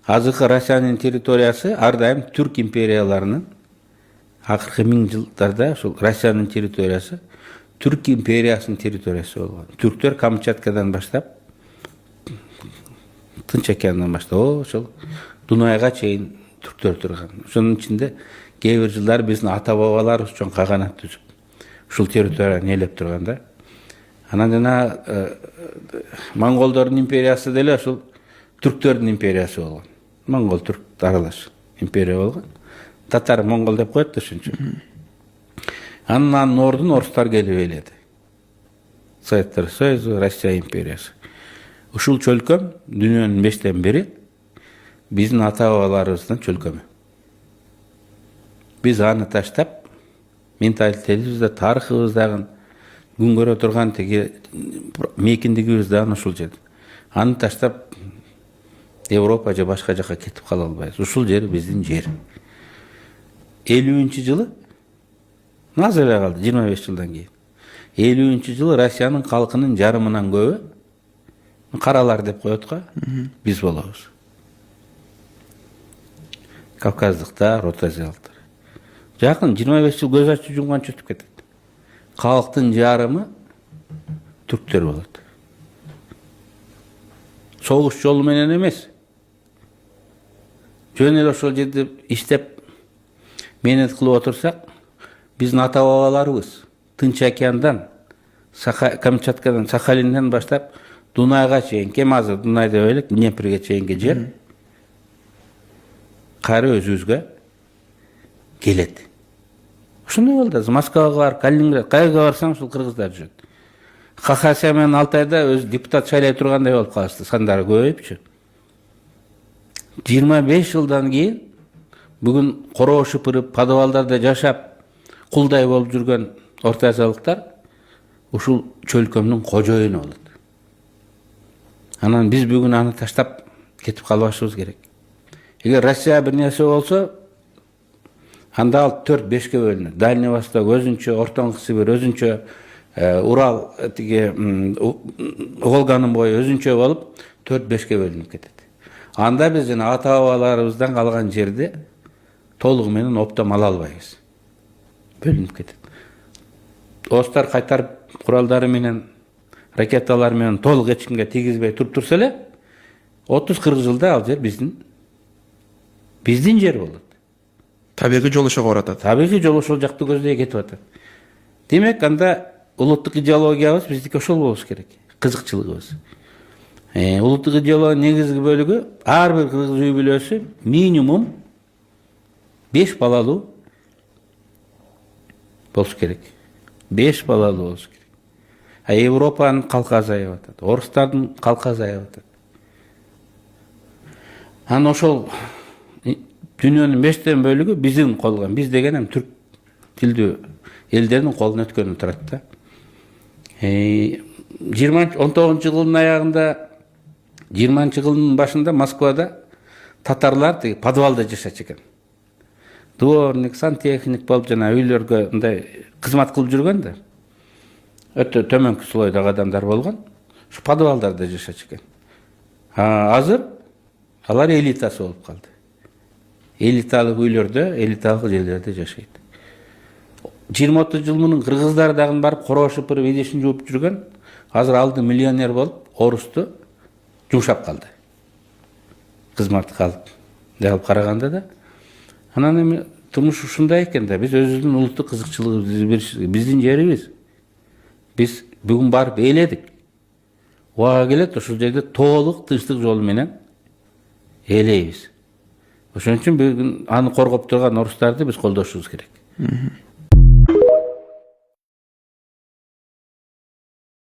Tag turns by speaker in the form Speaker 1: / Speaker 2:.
Speaker 1: Азыркы Россиянын территориясы ар дайым түрк империяларынын акыркы 1000 жылдарда ушул Россиянын территориясы түрк империясынын территориясы болгон. Түрктөр Камчаткадан баштап Тынч океандан баштап ошол Дунайга чейин түрктөр турган. Ошонун ичинде кээ бир жылдары биздин ата бабаларыбыз чоң каганат түзүп ушул территорияны ээлеп турган да. Анан жана монголдордун империясы деле ушул түрктөрдүн империясы болгон. Монгол түрк аралаш империя болгон. Татар монгол деп коет да ошончо. Андан ордун орустар келип ээледи. Советтер Союзу, Россия империясы. Ушул чөлкөм дүйнөнүн 5тен бири биздин ата бабаларыбыздын чөлкөмү. Биз аны таштап, менталитетибизде, тарыхыбыздагы күн көрө турган тиги мейкиндигибиз дагы ушул жерде. Аны таштап Европа же башка жака кетип кала албайбыз. Ушул жер биздин жер. 50-жылы азыр эле калды, 25 жылдан кийин. 50-жылы Россиянын калкынын жарымынан көбү каралар деп коет го, биз болобуз. Кавказдыктар, Орто Азиялыктар. Жакын 25 жыл көз ачып жумганча өтүп кетет. Калктын жарымы түрктөр болот. Согуш жолу менен эмес. Жөн эле ошол жерде иштеп менет кылып отурсак, биздин ата бабаларыбыз Тынч океандан, Камчаткадан, Сахалинден баштап Дунайга чейин, кем азыр Дунай деп элек, Днепрге чейинки жер кайра өзүбүзгө келет. Ошондой болду. Москвага бар, Калининград, кайерге барсаң ушул кыргыздар жүрөт. Хакасия менен Алтайда өз депутат шайлай тургандай болуп калышты, сандары көбөйүпчү. 25 жылдан кийин бүгүн короо шыпырып, подвалдарда жашап, кулдай болуп жүргөн Орто Азиялыктар ушул чөлкөмдүн кожоюну болот. Анан биз бүгүн аны таштап кетип калбашыбыз керек. Эгер Россия бир нерсе болсо, анда ал 4-5ке бөлүнөт. Дальний Восток өзүнчө, Ортоңку Сибирь өзүнчө, Урал тиги Волганын бою өзүнчө болуп 4-5ке бөлүнүп кетет. Анда биз жана ата бабаларыбыздан калган жерди толугу менен оптом ала албайбыз. Бөлүнүп кетет. Орустар кайтарып куралдары менен, ракеталар менен толук эч кимге тийгизбей туруп турса эле, 30-40 жылда ал жер биздин жер болот.
Speaker 2: Табигый жол ошого баратат.
Speaker 1: Табигый жол ошол жакты көздөй кетип атат. Демек, анда улуттук идеологиябыз биздики ошол болуш керек. Кызыкчылыгыбыз. Улуттук идеологиянын негизги бөлүгү ар бир кыргыз үй бүлөсү минимум 5 балалуу болуш керек. 5 балалуу болуш керек. Европанын калкы азайып атат. Орустардын калкы азайып атат. Анан ошол дүйнөнүн 5тен бөлүгү биздин колдон, биз деген эми түрк тилдүү элдердин колуна өткөнү турат да. 19-жылдын аягында, 20-жылдын башында Москвада татарлар тиги подвалда жашачу экен. Дворник, сантехник болуп жана үйлөргө мындай кызмат кылып жүргөн да. Өтө төмөнкү слойдогу адамдар болгон. Ушу подвалдарда жашачу экен. Азыр алар элитасы болуп калды. Элиталык үйлөрдө, элиталык жерлерде жашайт. 20-30 жыл мунун кыргыздар дагы барып короо шыпырып идишин жууп жүргөн, азыр алды миллионер болуп, орусту жумшап калды. Кызматты калып караганда да. Анан эми турмуш ушундай экен да, биз өзүбүздүн улуттук кызыкчылыгыбызды биздин жерибиз. Биз бүгүн барып ээледик. Убага келет, ошол жерде толук тынчтык жолу менен ээлейбиз. Ошон үчүн бүгүн аны коргоп турган орустарды биз колдошубуз керек.